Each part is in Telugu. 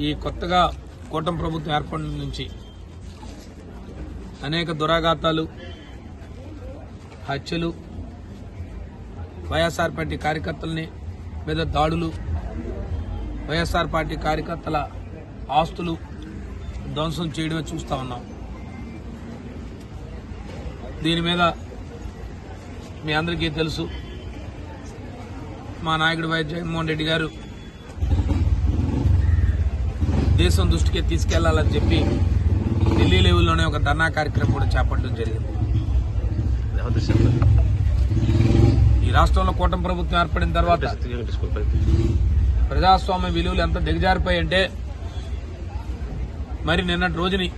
ఈ కొత్తగా కూటమి ప్రభుత్వం ఏర్పడిన నుంచి అనేక దురాఘాతాలు, హత్యలు, వైఎస్ఆర్ పార్టీ కార్యకర్తలని మీద దాడులు, వైఎస్ఆర్ పార్టీ కార్యకర్తల ఆస్తులు ధ్వంసం చేయడమే చూస్తా ఉన్నాం. దీని మీద మీ అందరికీ తెలుసు, మా నాయకుడు వైఎస్ జగన్మోహన్ రెడ్డి గారు దేశం దృష్టికి తీసుకెళ్లాలని చెప్పి ఢిల్లీ లెవెల్లోనే ఒక ధర్నా కార్యక్రమం కూడా చేపట్టడం జరిగింది. ఈ రాష్ట్రంలో కూటమి ప్రభుత్వం ఏర్పడిన తర్వాత ప్రజాస్వామ్య విలువలు ఎంత దిగజారిపోయాయంటే మరి నిన్నటి రోజుని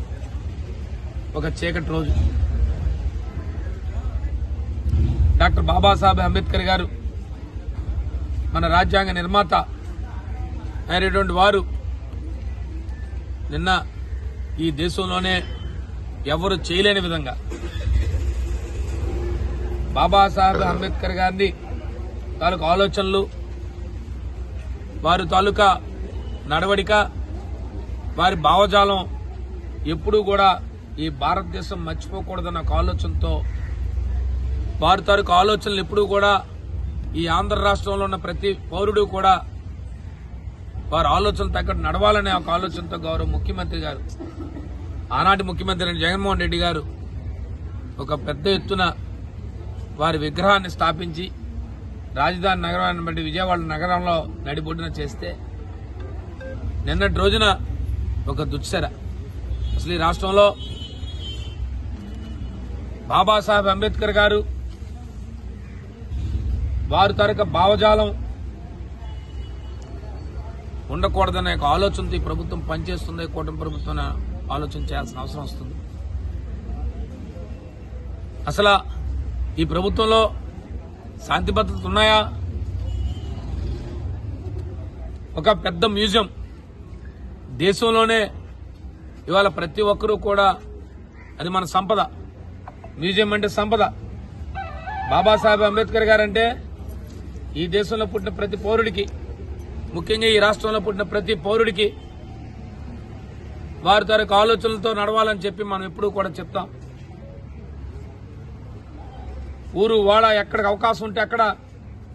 ఒక చీకటి రోజు. డాక్టర్ బాబాసాహెబ్ అంబేద్కర్ గారు మన రాజ్యాంగ నిర్మాత అయినటువంటి వారు నిన్న ఈ దేశంలోనే ఎవరు చేయలేని విధంగా బాబాసాహెబ్ అంబేద్కర్ గారిని తాలూకా ఆలోచనలు, వారి తాలూకా నడవడిక, వారి భావజాలం ఎప్పుడూ కూడా ఈ భారతదేశం మర్చిపోకూడదన్న ఒక ఆలోచనతో వారి తాలూకా ఆలోచనలు ఎప్పుడూ కూడా ఈ ఆంధ్ర రాష్ట్రంలో ఉన్న ప్రతి పౌరుడు కూడా వారి ఆలోచనలు తగ్గట్టు నడవాలనే ఒక ఆలోచనతో గౌరవ ముఖ్యమంత్రి గారు, ఆనాటి ముఖ్యమంత్రి జగన్మోహన్ రెడ్డి గారు ఒక పెద్ద ఎత్తున వారి విగ్రహాన్ని స్థాపించి రాజధాని నగరాన్ని బట్టి విజయవాడ నగరంలో నడిబొడ్డున చేస్తే నిన్నటి రోజున ఒక దుశ్చర. అసలు ఈ రాష్ట్రంలో బాబాసాహెబ్ అంబేద్కర్ గారు వారి తరగ భావజాలం ఉండకూడదనే ఒక ఆలోచనతో ఈ ప్రభుత్వం పనిచేస్తుంది. కూటమి ప్రభుత్వం ఆలోచన చేయాల్సిన అవసరం వస్తుంది. అసలు ఈ ప్రభుత్వంలో శాంతి భద్రతలు ఉన్నాయా? ఒక పెద్ద మ్యూజియం దేశంలోనే ఇవాళ ప్రతి ఒక్కరూ కూడా, అది మన సంపద. మ్యూజియం అంటే సంపద. బాబాసాహెబ్ అంబేద్కర్ గారంటే ఈ దేశంలో పుట్టిన ప్రతి పౌరుడికి, ముఖ్యంగా ఈ రాష్ట్రంలో పుట్టిన ప్రతి పౌరుడికి వారి తరగతి ఆలోచనలతో నడవాలని చెప్పి మనం ఎప్పుడూ కూడా చెప్తాం. ఊరు వాడ ఎక్కడికి అవకాశం ఉంటే అక్కడ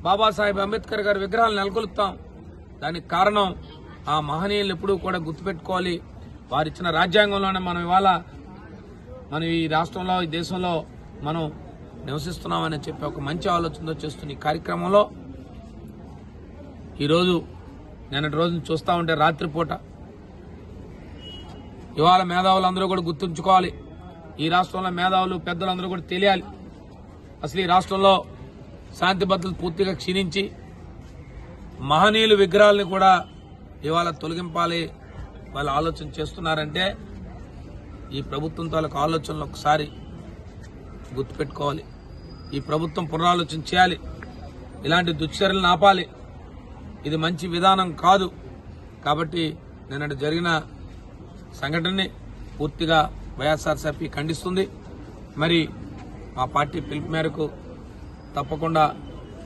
బాబాసాహెబ్ అంబేద్కర్ గారి విగ్రహాలు నెలకొల్పుతాం. దానికి కారణం ఆ మహనీయులు ఎప్పుడూ కూడా గుర్తుపెట్టుకోవాలి. వారిచ్చిన రాజ్యాంగంలోనే మనం ఇవాళ మనం ఈ రాష్ట్రంలో, ఈ దేశంలో మనం నివసిస్తున్నామని చెప్పి ఒక మంచి ఆలోచనతో చేస్తున్న ఈ కార్యక్రమంలో ఈరోజు నిన్నటి రోజును చూస్తూ ఉంటే రాత్రిపూట ఇవాళ మేధావులందరూ కూడా గుర్తుంచుకోవాలి. ఈ రాష్ట్రంలో మేధావులు, పెద్దలందరూ కూడా తెలియాలి. అసలు ఈ రాష్ట్రంలో శాంతి భద్రతలు పూర్తిగా క్షీణించి మహనీయుల విగ్రహాలను కూడా ఇవాళ తొలగింపాలి వాళ్ళు ఆలోచన చేస్తున్నారంటే ఈ ప్రభుత్వం తాలూకు ఆలోచనలు ఒకసారి గుర్తుపెట్టుకోవాలి. ఈ ప్రభుత్వం పునరాలోచన చేయాలి. ఇలాంటి దుశ్చర్యలను ఆపాలి. ఇది మంచి విధానం కాదు. కాబట్టి నిన్నటి జరిగిన సంఘటనని పూర్తిగా వైఎస్ఆర్సీపీ ఖండిస్తుంది. మరి మా పార్టీ పిలుపు మేరకు తప్పకుండా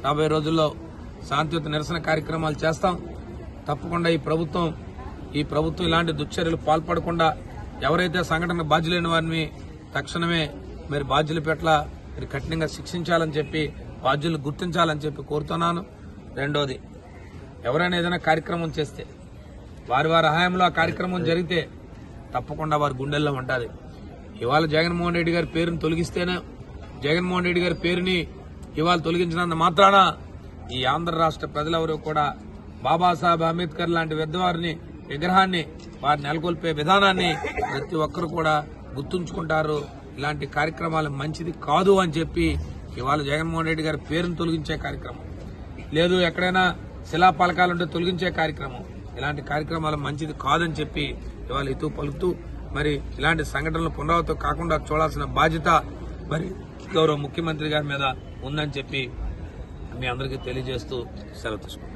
రాబోయే రోజుల్లో శాంతియుత నిరసన కార్యక్రమాలు చేస్తాం. తప్పకుండా ఈ ప్రభుత్వం ఇలాంటి దుశ్చర్యలు పాల్పడకుండా ఎవరైతే సంఘటన బాధ్యులైన వారిని తక్షణమే మరి బాధ్యుల పట్ల మీరు కఠినంగా శిక్షించాలని చెప్పి, బాధ్యులను గుర్తించాలని చెప్పి కోరుతున్నాను. రెండోది, ఎవరైనా ఏదైనా కార్యక్రమం చేస్తే వారి హయాంలో ఆ కార్యక్రమం జరిగితే తప్పకుండా వారి గుండెల్లో ఉంటుంది. ఇవాళ జగన్మోహన్ రెడ్డి గారి పేరుని తొలగిస్తేనే, జగన్మోహన్ రెడ్డి గారి పేరుని ఇవాళ తొలగించినంత మాత్రాన ఈ ఆంధ్ర రాష్ట్ర ప్రజలెవరూ కూడా బాబాసాహెబ్ అంబేద్కర్ లాంటి పెద్దవారిని విగ్రహాన్ని వారు నెలకొల్పే విధానాన్ని ప్రతి ఒక్కరు కూడా గుర్తుంచుకుంటారు. ఇలాంటి కార్యక్రమాలు మంచిది కాదు అని చెప్పి ఇవాళ జగన్మోహన్ రెడ్డి గారి పేరును తొలగించే కార్యక్రమం లేదు, ఎక్కడైనా శిలాపలకాలుంటే తొలగించే కార్యక్రమం, ఇలాంటి కార్యక్రమాలు మంచిది కాదని చెప్పి ఇవాళ ఇతూ పలుకుతూ మరి ఇలాంటి సంఘటనలు పునరావృతం కాకుండా చూడాల్సిన బాధ్యత మరి గౌరవ ముఖ్యమంత్రి గారి మీద ఉందని చెప్పి మీ అందరికీ తెలియజేస్తూ సెలవు తీసుకుంటాం.